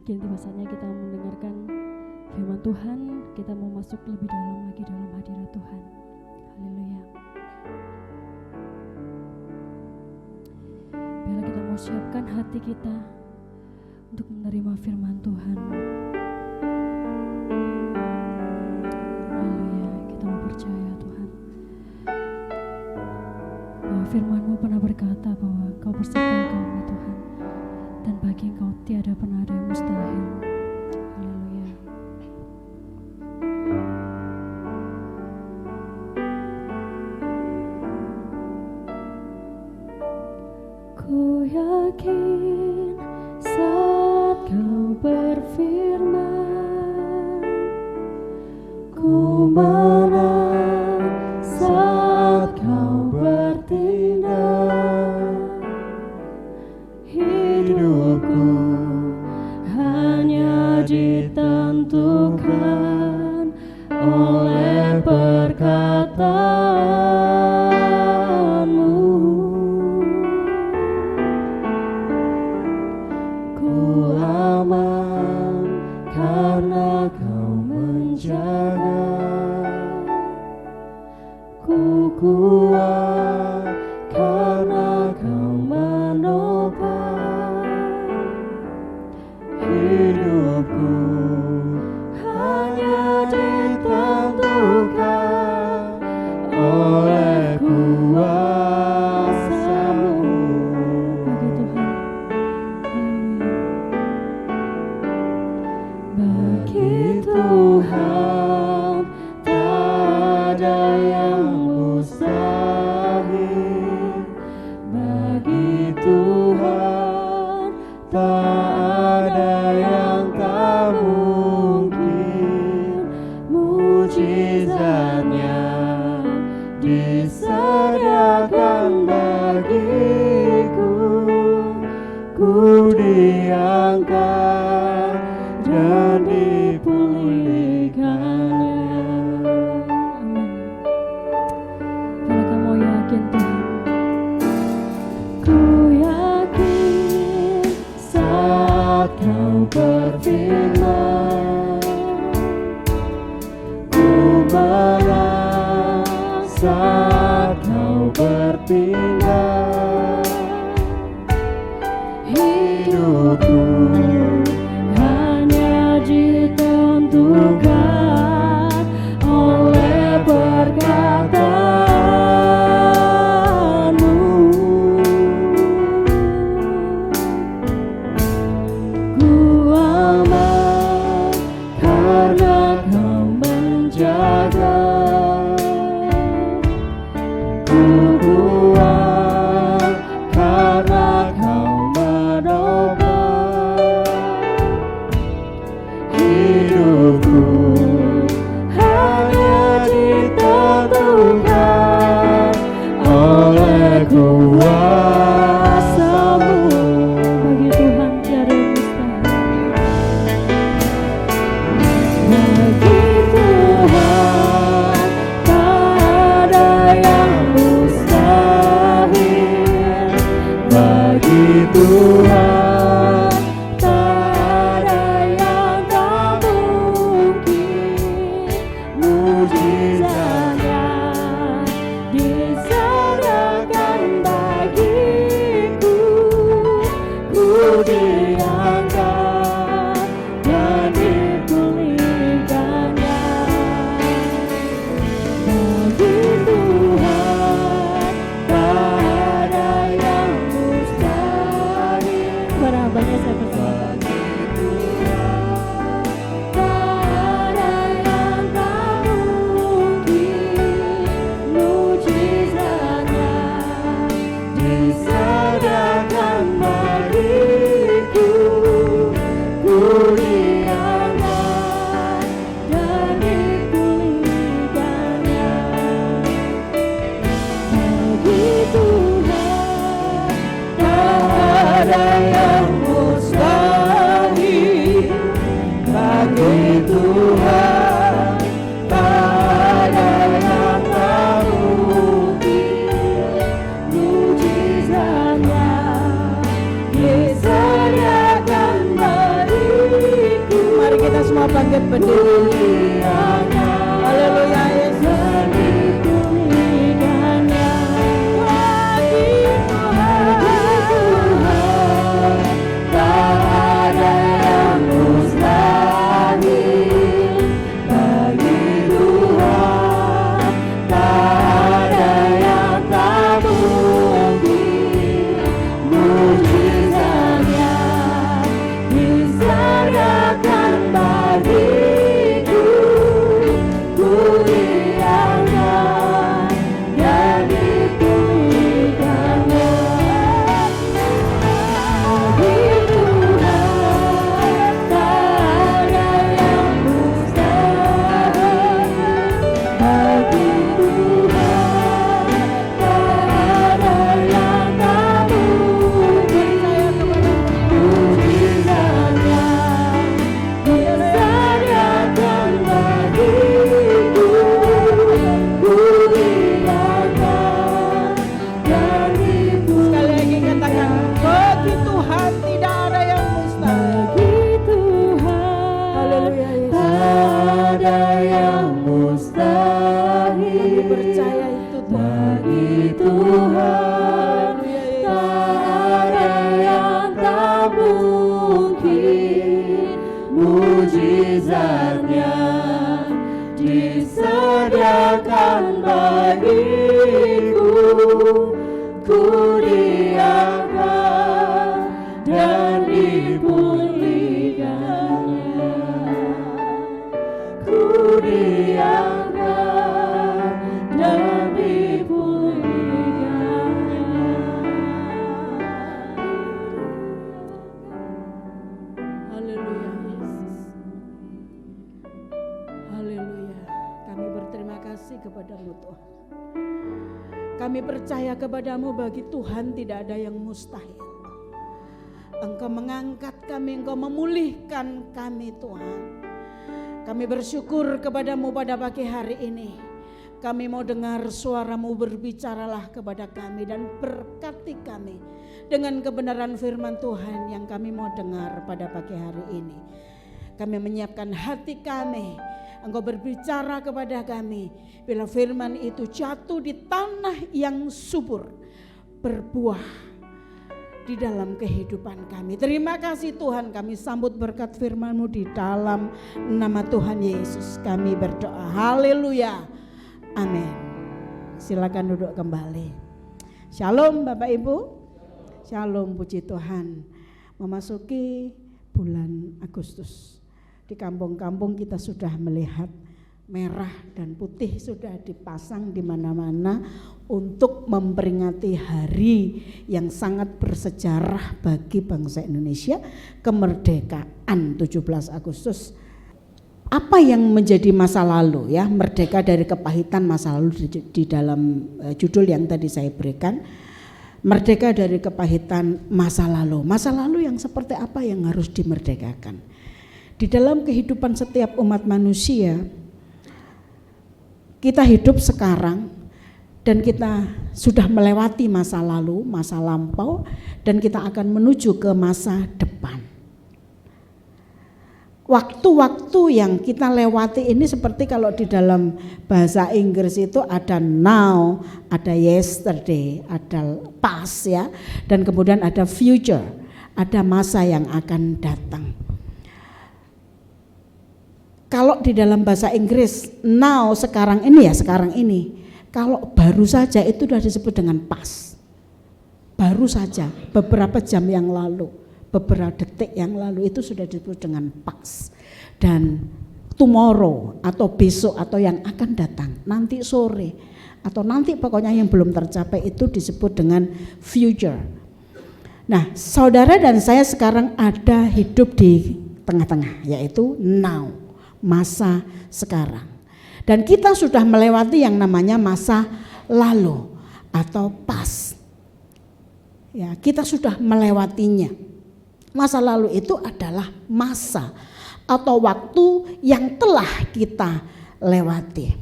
Kini tiba saatnya kita mendengarkan firman Tuhan. Kita mau masuk lebih dalam lagi dalam hadirat Tuhan. Haleluya. Biarlah kita mau siapkan hati kita untuk menerima firman Tuhan. Haleluya. Kita mau percaya Tuhan bahwa firman-Mu pernah berkata bahwa Kau beserta kami Tuhan, dan bagi Engkau tiada pernah ada yang mustahil. Haleluya. Ku yakin saat Kau berfirman, ku menang saat Kau bertindak. Hidupku hanya ditentukan oleh perkataan-Mu. Ku aman karena Kau menjaga. Ku kuat karena Kau menopang. Hidupku hanya ditentukan oleh kuasa-Mu. Bagi Tuhan tak ada yang mustahil. Bagi Tuhan tak ada yang tak mungkin. Mujizatnya disediakan bagiku. Ku diangkat dan dipulihkannya. Amin. Kalau kamu yakin Tuhan, ku yakin saat Kau berfirman, ku menang saat Kau bertindak. Hidupku hanya ditentukan oleh perkataan-Mu. Ku aman karena Kau menjaga. Ku kuat karena Kau menopang. Hidupku hanya ditentukan oleh kuasa-Mu. Bagi Tuhan tiada yang mustahil. Bagi Tuhan tak ada yang mustahil. Bagi Tuhan tak ada yang tak mungkin. Mujizatnya disediakan bagiku. Ku diangkat dan dipulihkannya. Bagi Tuhan tak ada yang mustahil. Barang-barangnya saya persilakan. Tak ada yang tak mungkin. Mujizatnya disediakan bagiku. Ku diangkat dan dipulihkannya. Bagi Tuhan tak ada yang mustahil. bangkit berdiri. Haleluya Yesus. Kami percaya kepadamu, bagi Tuhan tidak ada yang mustahil. Engkau mengangkat kami, Engkau memulihkan kami Tuhan. Kami bersyukur kepadamu pada pagi hari ini. Kami mau dengar suaramu, berbicaralah kepada kami dan berkati kami dengan kebenaran firman Tuhan yang kami mau dengar pada pagi hari ini. Kami menyiapkan hati kami, Engkau berbicara kepada kami. Bila firman itu jatuh di tanah yang subur, berbuah di dalam kehidupan kami. Terima kasih Tuhan, kami sambut berkat firman-Mu di dalam nama Tuhan Yesus. Kami berdoa. Haleluya. Amin. Silakan duduk kembali. Shalom Bapak Ibu. Shalom, puji Tuhan. Memasuki bulan Agustus. Di kampung-kampung kita sudah melihat merah dan putih sudah dipasang di mana-mana untuk memperingati hari yang sangat bersejarah bagi bangsa Indonesia, kemerdekaan 17 Agustus. Apa yang menjadi masa lalu ya, merdeka dari kepahitan masa lalu di dalam judul yang tadi saya berikan. Merdeka dari kepahitan masa lalu. Masa lalu yang seperti apa yang harus dimerdekakan? Di dalam kehidupan setiap umat manusia, kita hidup sekarang dan kita sudah melewati masa lalu, masa lampau, dan kita akan menuju ke masa depan. Waktu-waktu yang kita lewati ini seperti kalau di dalam bahasa Inggris itu ada now, ada yesterday, ada past ya, dan kemudian ada future, ada masa yang akan datang. Kalau di dalam bahasa Inggris now, sekarang ini ya, sekarang ini. Kalau baru saja itu sudah disebut dengan past. Baru saja, beberapa jam yang lalu, beberapa detik yang lalu itu sudah disebut dengan past. Dan tomorrow atau besok atau yang akan datang, nanti sore atau nanti pokoknya yang belum tercapai itu disebut dengan future. Nah, saudara dan saya sekarang ada hidup di tengah-tengah, yaitu now, masa sekarang. Dan kita sudah melewati yang namanya masa lalu atau past. Ya, kita sudah melewatinya. Masa lalu itu adalah masa atau waktu yang telah kita lewati.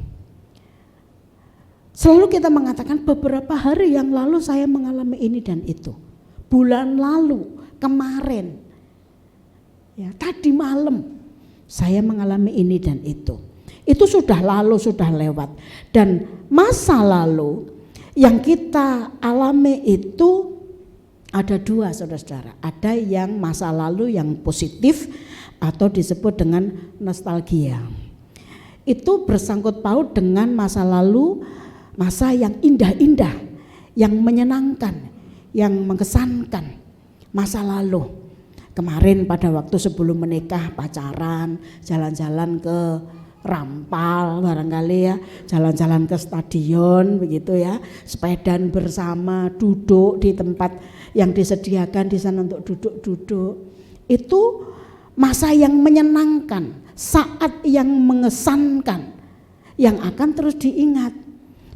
Selalu kita mengatakan beberapa hari yang lalu saya mengalami ini dan itu. Bulan lalu, kemarin, ya, tadi malam, saya mengalami ini dan itu. Itu sudah lalu, sudah lewat. Dan masa lalu yang kita alami itu ada dua, saudara-saudara. Ada yang masa lalu yang positif atau disebut dengan nostalgia. Itu bersangkut paut dengan masa lalu, masa yang indah-indah, yang menyenangkan, yang mengesankan, masa lalu. Kemarin pada waktu sebelum menikah pacaran, jalan-jalan ke Rampal barangkali ya, jalan-jalan ke stadion begitu ya, sepedaan bersama, duduk di tempat yang disediakan di sana untuk duduk-duduk. Itu masa yang menyenangkan, saat yang mengesankan, yang akan terus diingat.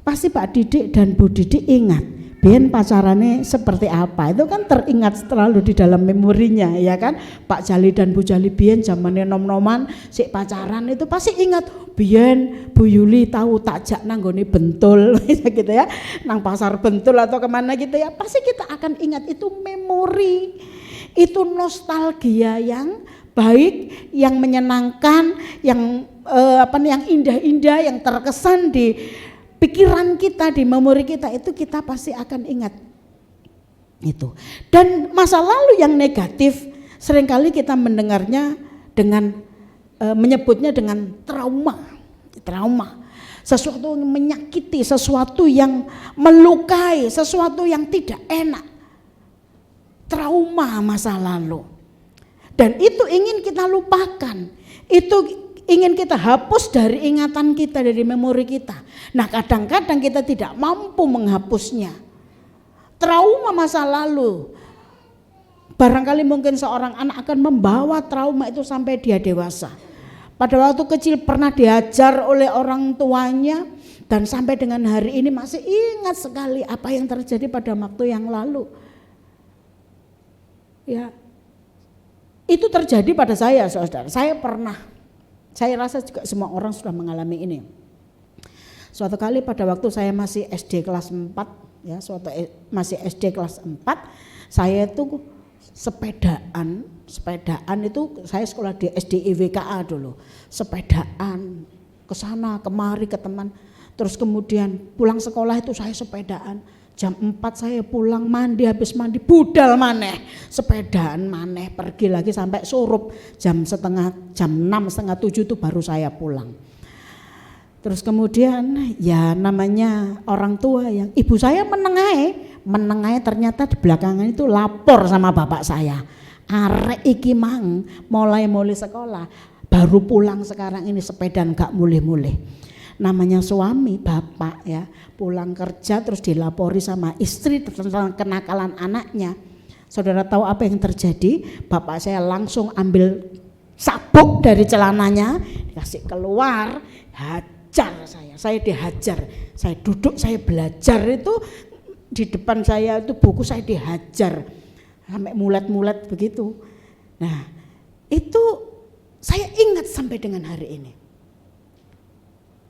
Pasti Pak Didik dan Bu Didik ingat, biyen pacarannya seperti apa, itu kan teringat selalu di dalam memorinya ya kan. Pak Jali dan Bu Jali biyen zamannya nom-noman sik pacaran itu pasti ingat, biyen Bu Yuli tahu takjak nanggone Bentul gitu ya, nang pasar Bentul atau kemana gitu ya, pasti kita akan ingat. Itu memori, itu nostalgia yang baik, yang menyenangkan, yang yang indah-indah, yang terkesan di pikiran kita, di memori kita, itu kita pasti akan ingat itu. Dan masa lalu yang negatif seringkali kita mendengarnya dengan menyebutnya dengan trauma. Sesuatu yang menyakiti, sesuatu yang melukai, sesuatu yang tidak enak. Trauma masa lalu. Dan itu ingin kita lupakan. Itu ingin kita hapus dari ingatan kita, dari memori kita. Nah, kadang-kadang kita tidak mampu menghapusnya. Trauma masa lalu. Barangkali mungkin seorang anak akan membawa trauma itu sampai dia dewasa. Pada waktu kecil pernah diajar oleh orang tuanya dan sampai dengan hari ini masih ingat sekali apa yang terjadi pada waktu yang lalu. Ya. Itu terjadi pada saya, saudara. Saya pernah. Saya rasa juga semua orang sudah mengalami ini. Suatu kali pada waktu saya masih SD kelas 4, ya, masih SD kelas 4, saya itu sepedaan itu, saya sekolah di SD IWKA dulu. Sepedaan ke sana kemari ke teman. Terus kemudian pulang sekolah itu saya sepedaan. Jam 4 saya pulang mandi, habis mandi budal maneh, sepedaan maneh, pergi lagi sampai surup jam 6, setengah 7 itu baru saya pulang. Terus kemudian ya namanya orang tua yang ibu saya menengahi ternyata di belakangan itu lapor sama bapak saya. Arek iki mang mulai sekolah baru pulang sekarang ini sepedaan gak mulih-mulih. Namanya suami bapak ya, pulang kerja terus dilapori sama istri tentang kenakalan anaknya. Saudara tahu apa yang terjadi? Bapak saya langsung ambil sabuk dari celananya, dikasih keluar, hajar saya dihajar. Saya duduk, saya belajar itu di depan saya itu buku saya dihajar sampai mulet-mulet begitu. Nah, itu saya ingat sampai dengan hari ini.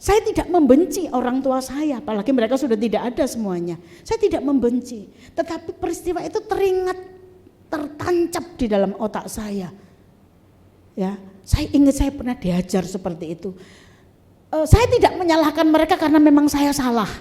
Saya tidak membenci orang tua saya, apalagi mereka sudah tidak ada semuanya. Saya tidak membenci, tetapi peristiwa itu teringat, tertancap di dalam otak saya. Ya, saya ingat saya pernah diajar seperti itu. Saya tidak menyalahkan mereka karena memang saya salah.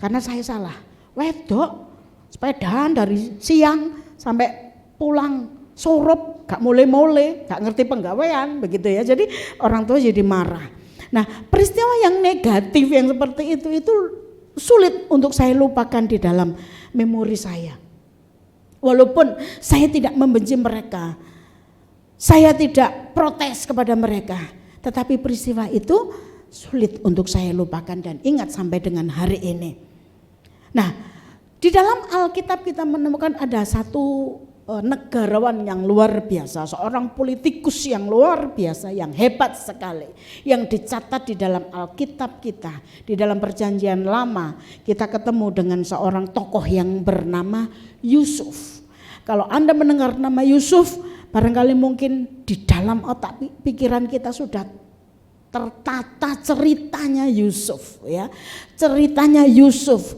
Karena saya salah. Wedok, sepedaan dari siang sampai pulang surup, gak mole-mole, gak ngerti penggawean, begitu ya. Jadi orang tua jadi marah. Nah, peristiwa yang negatif yang seperti itu sulit untuk saya lupakan di dalam memori saya. Walaupun saya tidak membenci mereka, saya tidak protes kepada mereka, tetapi peristiwa itu sulit untuk saya lupakan dan ingat sampai dengan hari ini. Nah, di dalam Alkitab kita menemukan ada satu negarawan yang luar biasa, seorang politikus yang luar biasa, yang hebat sekali, yang dicatat di dalam Alkitab kita. Di dalam Perjanjian Lama kita ketemu dengan seorang tokoh yang bernama Yusuf. Kalau Anda mendengar nama Yusuf, barangkali mungkin di dalam otak pikiran kita sudah tertata ceritanya Yusuf, ya. Ceritanya Yusuf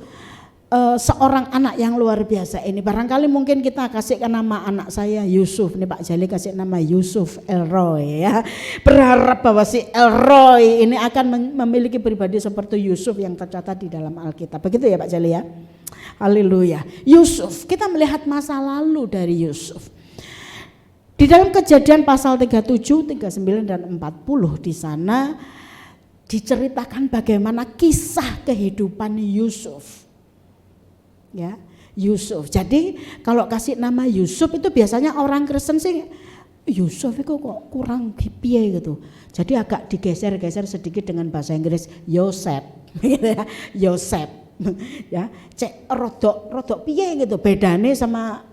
seorang anak yang luar biasa ini. Barangkali mungkin kita kasihkan nama anak saya Yusuf. Nih Pak Jali kasih nama Yusuf Elroy ya. Berharap bahwa si Elroy ini akan memiliki pribadi seperti Yusuf yang tercatat di dalam Alkitab. Begitu ya Pak Jali ya. Haleluya. Yusuf, kita melihat masa lalu dari Yusuf. Di dalam Kejadian pasal 37, 39 dan 40 di sana diceritakan bagaimana kisah kehidupan Yusuf. Ya, Yusuf. Jadi kalau kasih nama Yusuf itu biasanya orang Kristen sih Yusuf itu kok kurang piye gitu. Jadi agak digeser-geser sedikit dengan bahasa Inggris Yosef, gitu ya. Yosef. Ya, cek rodok piye gitu. Bedane sama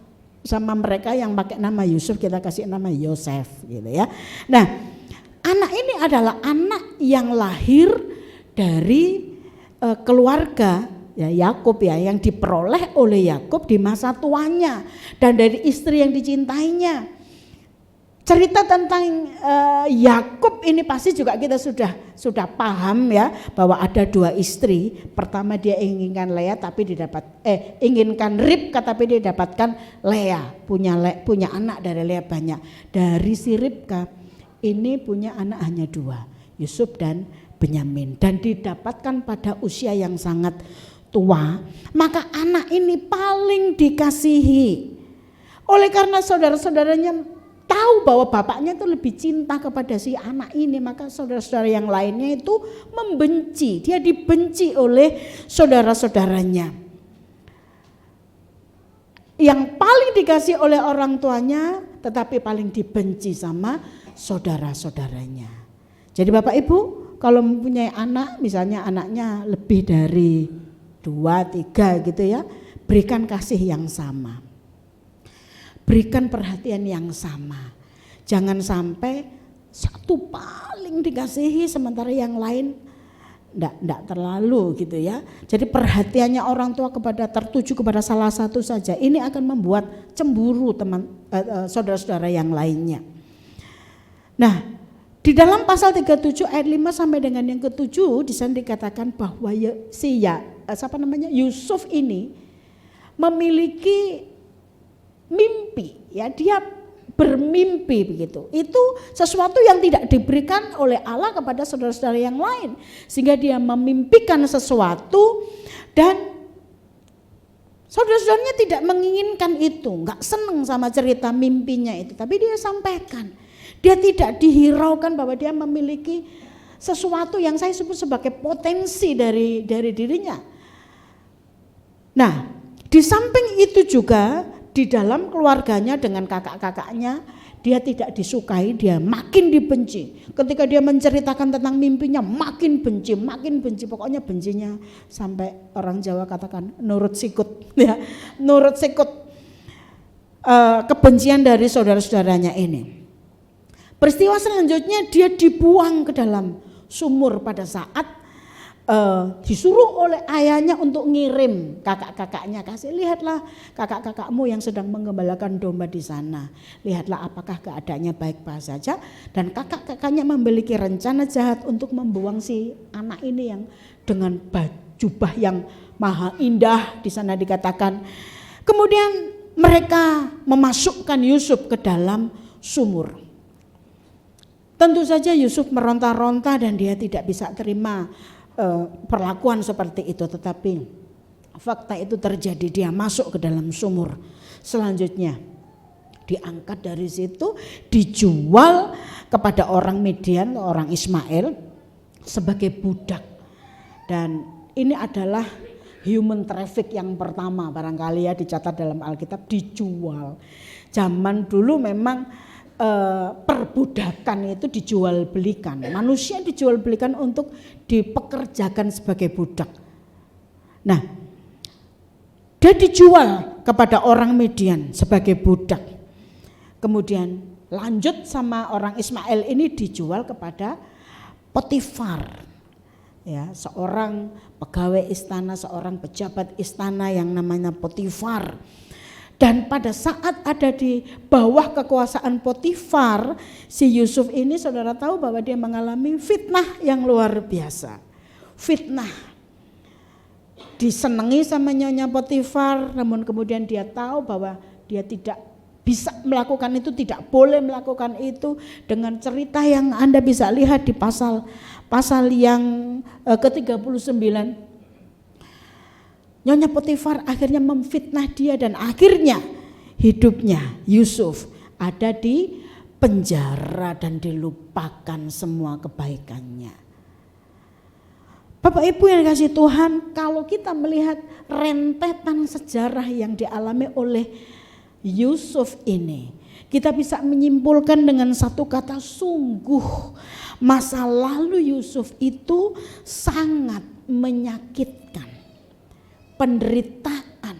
mereka yang pakai nama Yusuf, kita kasih nama Yosef gitu ya. Nah, anak ini adalah anak yang lahir dari keluarga ya Yakub ya, yang diperoleh oleh Yakub di masa tuanya dan dari istri yang dicintainya. Cerita tentang Yakub ini pasti juga kita sudah paham ya, bahwa ada dua istri. Pertama dia inginkan Lea tapi inginkan Ribka tapi dia dapatkan Lea, punya anak dari Lea banyak. Dari si Ribka ini punya anak hanya dua, Yusuf dan Benyamin, dan didapatkan pada usia yang sangat tua. Maka anak ini paling dikasihi. Oleh karena saudara-saudaranya tahu bahwa bapaknya itu lebih cinta kepada si anak ini, maka saudara-saudara yang lainnya itu membenci. Dia dibenci oleh saudara-saudaranya. Yang paling dikasih oleh orang tuanya tetapi paling dibenci sama saudara-saudaranya. Jadi Bapak Ibu kalau mempunyai anak, misalnya anaknya lebih dari 2, 3 gitu ya, berikan kasih yang sama, berikan perhatian yang sama. Jangan sampai satu paling dikasihi sementara yang lain enggak terlalu gitu ya. Jadi perhatiannya orang tua tertuju kepada salah satu saja, ini akan membuat cemburu saudara-saudara yang lainnya. Nah, di dalam pasal 37 ayat 5 sampai dengan yang ke-7 di sana dikatakan bahwa Yusuf ini memiliki mimpi ya, dia bermimpi begitu. Itu sesuatu yang tidak diberikan oleh Allah kepada saudara-saudara yang lain, sehingga dia memimpikan sesuatu dan saudara-saudaranya tidak menginginkan itu, enggak senang sama cerita mimpinya itu, tapi dia sampaikan. Dia tidak dihiraukan bahwa dia memiliki sesuatu yang saya sebut sebagai potensi dari dirinya. Nah, di samping itu juga di dalam keluarganya dengan kakak-kakaknya dia tidak disukai, dia makin dibenci. Ketika dia menceritakan tentang mimpinya makin benci, pokoknya bencinya sampai orang Jawa katakan nurut sikut ya, nurut sikut kebencian dari saudara-saudaranya ini. Peristiwa selanjutnya dia dibuang ke dalam sumur pada saat disuruh oleh ayahnya untuk ngirim kakak-kakaknya, kasih lihatlah kakak-kakakmu yang sedang menggembalakan domba di sana, lihatlah apakah keadaannya baik-baik saja. Dan kakak-kakaknya memiliki rencana jahat untuk membuang si anak ini yang dengan jubah yang maha indah di sana dikatakan. Kemudian mereka memasukkan Yusuf ke dalam sumur. Tentu saja Yusuf meronta-ronta dan dia tidak bisa terima perlakuan seperti itu, tetapi fakta itu terjadi, dia masuk ke dalam sumur. Selanjutnya diangkat dari situ, dijual kepada orang Midian, orang Ismail sebagai budak. Dan ini adalah human traffic yang pertama barangkali ya dicatat dalam Alkitab, dijual. Zaman dulu memang perbudakan itu dijual belikan, manusia dijual belikan untuk dipekerjakan sebagai budak. Nah, dia dijual kepada orang Midian sebagai budak. Kemudian lanjut sama orang Ismail ini dijual kepada Potifar, ya, seorang pegawai istana, seorang pejabat istana yang namanya Potifar. Dan pada saat ada di bawah kekuasaan Potifar, si Yusuf ini saudara tahu bahwa dia mengalami fitnah yang luar biasa. Fitnah. disenangi sama Nyonya Potifar, namun kemudian dia tahu bahwa dia tidak bisa melakukan itu, tidak boleh melakukan itu, dengan cerita yang Anda bisa lihat di pasal yang ke-39. Nyonya Potifar akhirnya memfitnah dia dan akhirnya hidupnya Yusuf ada di penjara dan dilupakan semua kebaikannya. Bapak Ibu yang dikasih Tuhan, kalau kita melihat rentetan sejarah yang dialami oleh Yusuf ini, kita bisa menyimpulkan dengan satu kata, sungguh masa lalu Yusuf itu sangat menyakitkan. Penderitaan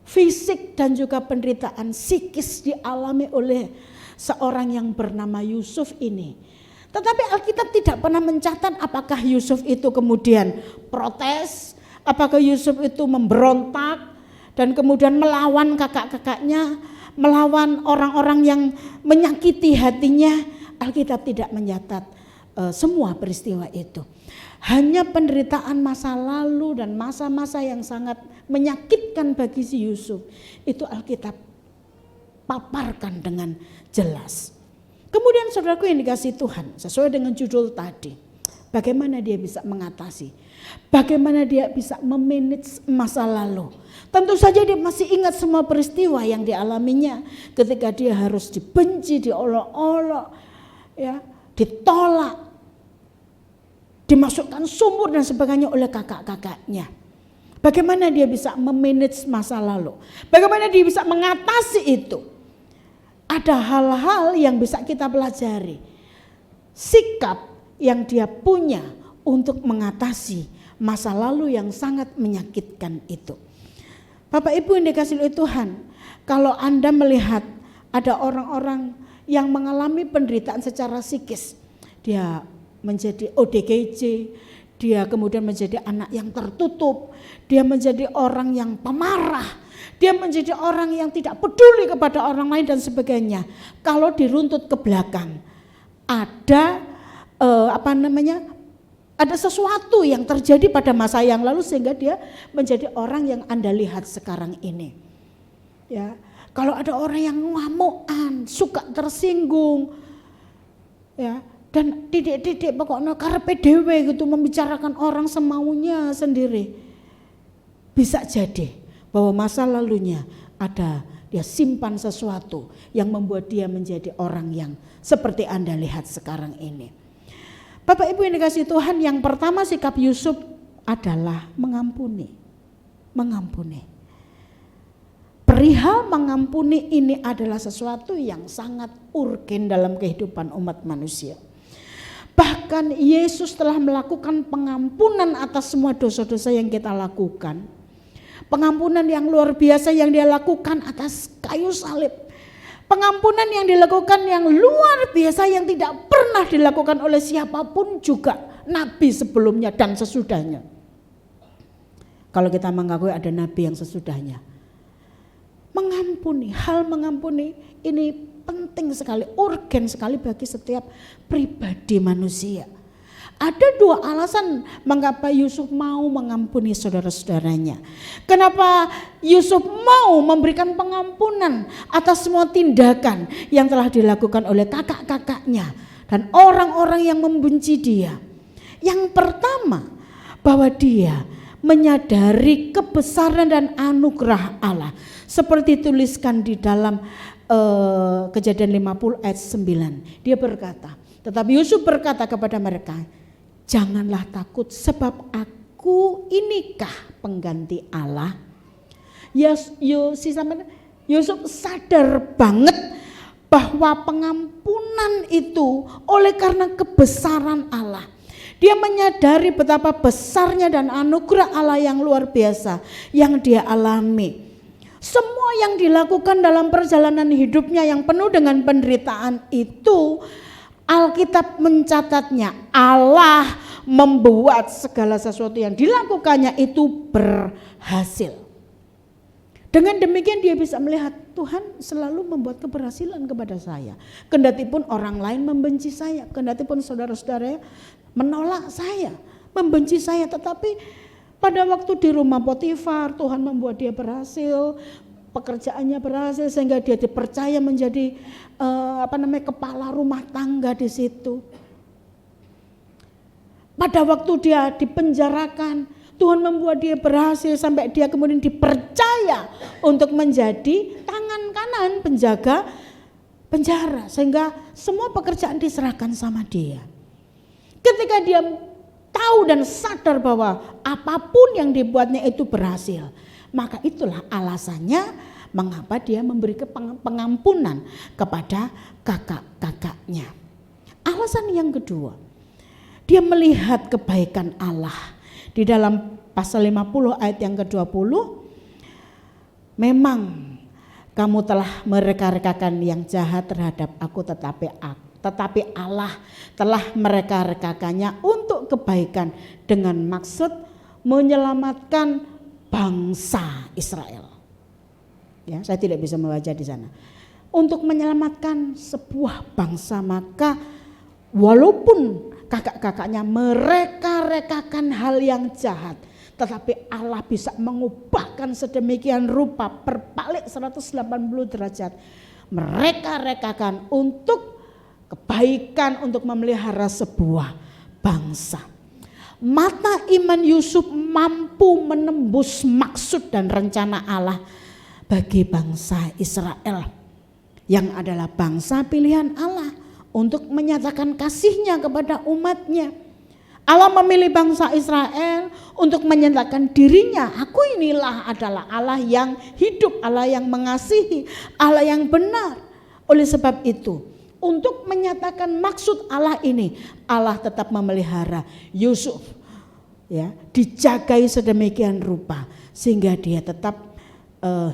fisik dan juga penderitaan psikis dialami oleh seorang yang bernama Yusuf ini. Tetapi Alkitab tidak pernah mencatat apakah Yusuf itu kemudian protes, apakah Yusuf itu memberontak dan kemudian melawan kakak-kakaknya, melawan orang-orang yang menyakiti hatinya. Alkitab tidak mencatat semua peristiwa itu. Hanya penderitaan masa lalu dan masa-masa yang sangat menyakitkan bagi si Yusuf itu Alkitab paparkan dengan jelas. Kemudian saudaraku yang dikasih Tuhan, sesuai dengan judul tadi, bagaimana dia bisa mengatasi, bagaimana dia bisa memanage masa lalu. Tentu saja dia masih ingat semua peristiwa yang dialaminya ketika dia harus dibenci, diolok-olok, ya, ditolak, dimasukkan sumur dan sebagainya oleh kakak-kakaknya. Bagaimana dia bisa memanage masa lalu, bagaimana dia bisa mengatasi itu. Ada hal-hal yang bisa kita pelajari, sikap yang dia punya untuk mengatasi masa lalu yang sangat menyakitkan itu. Bapak Ibu yang dikasihi oleh Tuhan, kalau Anda melihat ada orang-orang yang mengalami penderitaan secara psikis, dia menjadi ODGJ, dia kemudian menjadi anak yang tertutup, dia menjadi orang yang pemarah, dia menjadi orang yang tidak peduli kepada orang lain dan sebagainya. Kalau diruntut ke belakang, ada ada sesuatu yang terjadi pada masa yang lalu sehingga dia menjadi orang yang Anda lihat sekarang ini. Ya, kalau ada orang yang ngamukan, suka tersinggung, ya, dan titik-titik pokoknya karepe dhewe gitu, membicarakan orang semaunya sendiri, bisa jadi bahwa masa lalunya ada dia simpan sesuatu yang membuat dia menjadi orang yang seperti Anda lihat sekarang ini. Bapak Ibu yang dikasihi Tuhan, yang pertama sikap Yusuf adalah mengampuni. Mengampuni. Perihal mengampuni ini adalah sesuatu yang sangat urgen dalam kehidupan umat manusia. Bahkan Yesus telah melakukan pengampunan atas semua dosa-dosa yang kita lakukan. Pengampunan yang luar biasa yang dia lakukan atas kayu salib. Pengampunan yang dilakukan yang luar biasa yang tidak pernah dilakukan oleh siapapun juga nabi sebelumnya dan sesudahnya. Kalau kita mengakui ada nabi yang sesudahnya. Mengampuni, hal mengampuni ini penting sekali, urgen sekali bagi setiap pribadi manusia. Ada dua alasan mengapa Yusuf mau mengampuni saudara-saudaranya. Kenapa Yusuf mau memberikan pengampunan atas semua tindakan yang telah dilakukan oleh kakak-kakaknya dan orang-orang yang membenci dia. Yang pertama, bahwa dia menyadari kebesaran dan anugerah Allah. Seperti tuliskan di dalam Kejadian 50 ayat 9. Dia berkata, tetapi Yusuf berkata kepada mereka, janganlah takut sebab aku inikah pengganti Allah. Yusuf sadar banget bahwa pengampunan itu oleh karena kebesaran Allah. Dia menyadari betapa besarnya dan anugerah Allah yang luar biasa yang dia alami. Semua yang dilakukan dalam perjalanan hidupnya yang penuh dengan penderitaan itu, Alkitab mencatatnya, Allah membuat segala sesuatu yang dilakukannya itu berhasil. Dengan demikian dia bisa melihat Tuhan selalu membuat keberhasilan kepada saya. Kendatipun orang lain membenci saya, kendatipun saudara-saudara menolak saya, membenci saya, tetapi pada waktu di rumah Potifar Tuhan membuat dia berhasil, pekerjaannya berhasil sehingga dia dipercaya menjadi kepala rumah tangga di situ. Pada waktu dia dipenjarakan, Tuhan membuat dia berhasil sampai dia kemudian dipercaya untuk menjadi tangan kanan penjaga penjara, sehingga semua pekerjaan diserahkan sama dia. Ketika dia tahu dan sadar bahwa apapun yang dibuatnya itu berhasil, maka itulah alasannya mengapa dia memberi pengampunan kepada kakak-kakaknya. Alasan yang kedua, dia melihat kebaikan Allah. Di dalam pasal 50 ayat yang ke-20, memang kamu telah mereka-rekakan yang jahat terhadap aku, tetapi Allah telah mereka-rekakannya untuk kebaikan dengan maksud menyelamatkan bangsa Israel. Ya, saya tidak bisa membaca di sana. Untuk menyelamatkan sebuah bangsa, maka walaupun kakak-kakaknya mereka-rekakan hal yang jahat, tetapi Allah bisa mengubahkan sedemikian rupa, berbalik 180 derajat. Mereka-rekakan untuk kebaikan, untuk memelihara sebuah bangsa. Mata iman Yusuf mampu menembus maksud dan rencana Allah bagi bangsa Israel, yang adalah bangsa pilihan Allah untuk menyatakan kasih-Nya kepada umat-Nya. Allah memilih bangsa Israel untuk menyatakan dirinya, aku inilah adalah Allah yang hidup, Allah yang mengasihi, Allah yang benar. Oleh sebab itu, untuk menyatakan maksud Allah ini, Allah tetap memelihara Yusuf, ya, dijagai sedemikian rupa sehingga dia tetap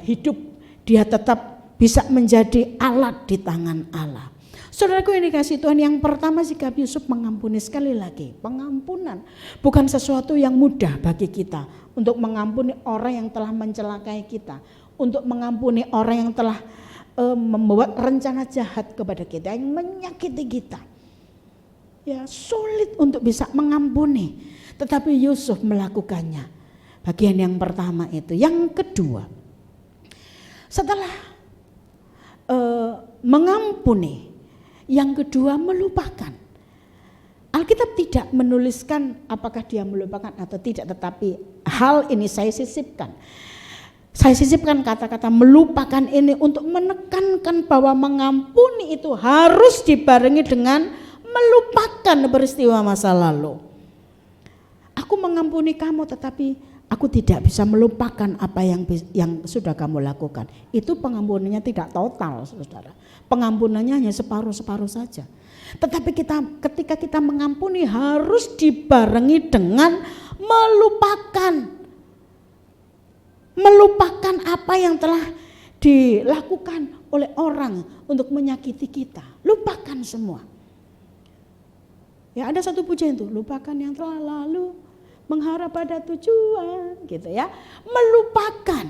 hidup, dia tetap bisa menjadi alat di tangan Allah. Saudaraku yang dikasihi Tuhan, yang pertama sikap Yusuf mengampuni. Sekali lagi, pengampunan bukan sesuatu yang mudah bagi kita. Untuk mengampuni orang yang telah mencelakai kita, untuk mengampuni orang yang telah membuat rencana jahat kepada kita, yang menyakiti kita, ya sulit untuk bisa mengampuni. Tetapi Yusuf melakukannya. Bagian yang pertama itu. Yang kedua, setelah mengampuni, yang kedua melupakan. Alkitab tidak menuliskan apakah dia melupakan atau tidak, tetapi hal ini saya sisipkan. Saya sisipkan kata-kata melupakan ini untuk menekankan bahwa mengampuni itu harus dibarengi dengan melupakan peristiwa masa lalu. Aku mengampuni kamu, tetapi aku tidak bisa melupakan apa yang sudah kamu lakukan. Itu pengampunannya tidak total, saudara. Pengampunannya hanya separuh-separuh saja. Tetapi ketika kita mengampuni harus dibarengi dengan melupakan. Melupakan apa yang telah dilakukan oleh orang untuk menyakiti kita. Lupakan semua. Ya, ada satu pujian itu, lupakan yang telah lalu, mengharap pada tujuan, gitu ya. Melupakan.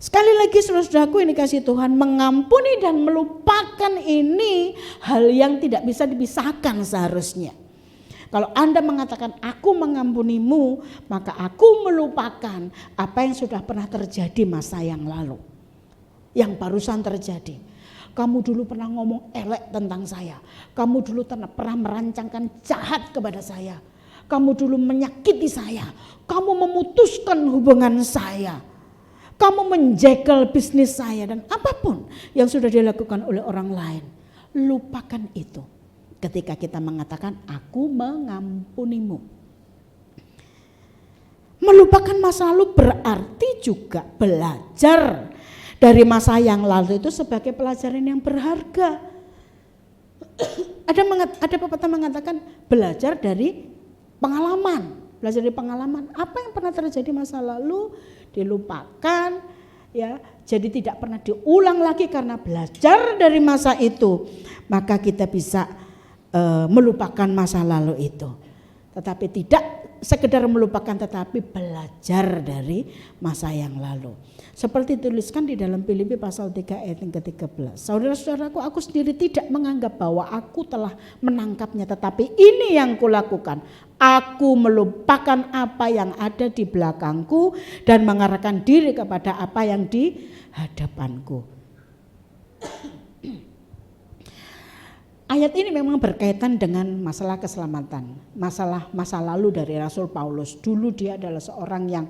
Sekali lagi saudara-saudaraku yang dikasihi Tuhan, mengampuni dan melupakan ini hal yang tidak bisa dipisahkan seharusnya. Kalau Anda mengatakan aku mengampunimu, maka aku melupakan apa yang sudah pernah terjadi masa yang lalu, yang barusan terjadi. Kamu dulu pernah ngomong elek tentang saya, kamu dulu pernah merancangkan jahat kepada saya, kamu dulu menyakiti saya, kamu memutuskan hubungan saya, kamu menjegal bisnis saya, dan apapun yang sudah dilakukan oleh orang lain. Lupakan itu ketika kita mengatakan aku mengampunimu. Melupakan masa lalu berarti juga belajar dari masa yang lalu itu sebagai pelajaran yang berharga. Ada pepatah mengatakan belajar dari pengalaman. Belajar dari pengalaman, apa yang pernah terjadi masa lalu dilupakan, ya, jadi tidak pernah diulang lagi karena belajar dari masa itu, maka kita bisa melupakan masa lalu itu. Tetapi tidak sekedar melupakan tetapi belajar dari masa yang lalu. Seperti dituliskan di dalam Filipi pasal 3 ayat yang ke-13. Saudara-saudaraku, aku sendiri tidak menganggap bahwa aku telah menangkapnya, tetapi ini yang kulakukan. Aku melupakan apa yang ada di belakangku dan mengarahkan diri kepada apa yang di hadapanku. Ayat ini memang berkaitan dengan masalah keselamatan, masalah masa lalu dari Rasul Paulus. Dulu dia adalah seorang yang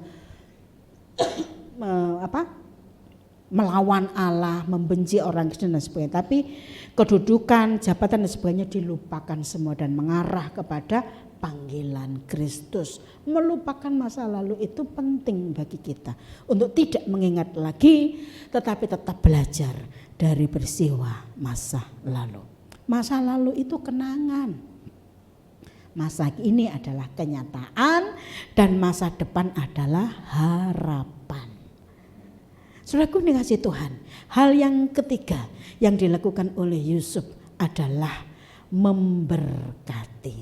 melawan Allah, membenci orang Kristen dan sebagainya. Tapi kedudukan, jabatan dan sebagainya dilupakan semua dan mengarah kepada panggilan Kristus. Melupakan masa lalu itu penting bagi kita untuk tidak mengingat lagi, tetapi tetap belajar dari peristiwa masa lalu. Masa lalu itu kenangan. Masa ini adalah kenyataan dan masa depan adalah harapan. Saudaraku dikasihi Tuhan, hal yang ketiga yang dilakukan oleh Yusuf adalah memberkati.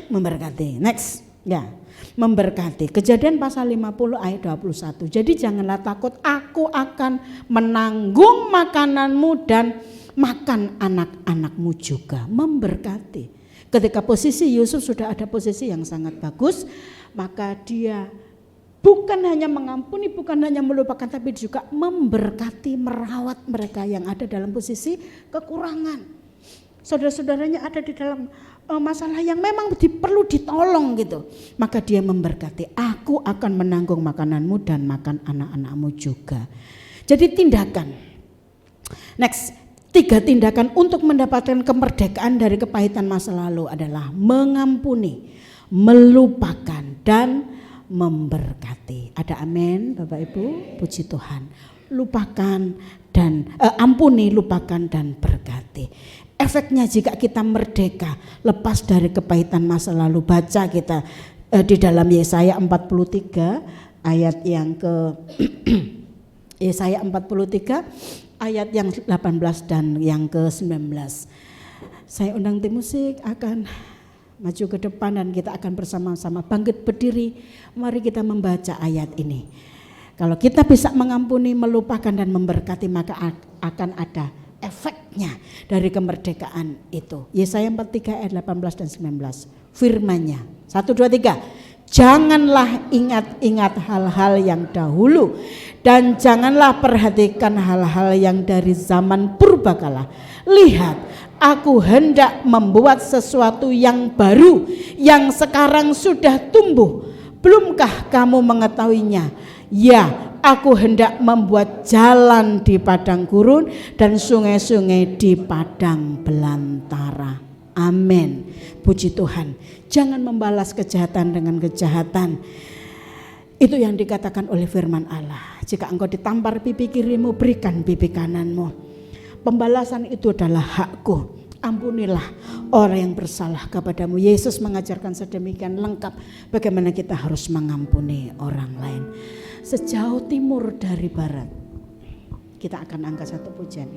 Memberkati. Next, ya. Memberkati. Kejadian pasal 50 ayat 21. Jadi janganlah takut, aku akan menanggung makananmu dan makan anak-anakmu juga. Memberkati. Ketika posisi Yusuf sudah ada posisi yang sangat bagus, maka dia bukan hanya mengampuni, bukan hanya melupakan, tapi juga memberkati, merawat mereka yang ada dalam posisi kekurangan. Saudara-saudaranya ada di dalam masalah yang memang perlu ditolong gitu. Maka dia memberkati, aku akan menanggung makananmu dan makan anak-anakmu juga. Jadi tindakan. Next. 3 tindakan untuk mendapatkan kemerdekaan dari kepahitan masa lalu adalah mengampuni, melupakan, dan memberkati. Ada amin Bapak Ibu, puji Tuhan. Lupakan dan ampuni, lupakan dan berkati. Efeknya jika kita merdeka, lepas dari kepahitan masa lalu, baca kita di dalam Yesaya 43 ayat yang ke Yesaya 43 ayat yang 18 dan yang ke-19. Saya undang tim musik akan maju ke depan dan kita akan bersama-sama bangkit berdiri. Mari kita membaca ayat ini. Kalau kita bisa mengampuni, melupakan dan memberkati, maka akan ada efeknya dari kemerdekaan itu. Yesaya 43 ayat 18 dan 19. Firman-Nya. 1, 2, 3. Janganlah ingat-ingat hal-hal yang dahulu dan janganlah perhatikan hal-hal yang dari zaman purbakala. Lihat, aku hendak membuat sesuatu yang baru yang sekarang sudah tumbuh. Belumkah kamu mengetahuinya? Ya, aku hendak membuat jalan di padang gurun dan sungai-sungai di padang belantara. Amin. Puji Tuhan. Jangan membalas kejahatan dengan kejahatan. Itu yang dikatakan oleh firman Allah. Jika engkau ditampar pipi kirimu, berikan pipi kananmu. Pembalasan itu adalah hakku. Ampunilah orang yang bersalah kepadamu. Yesus mengajarkan sedemikian lengkap bagaimana kita harus mengampuni orang lain. Sejauh timur dari barat. Kita akan angkat satu pujian.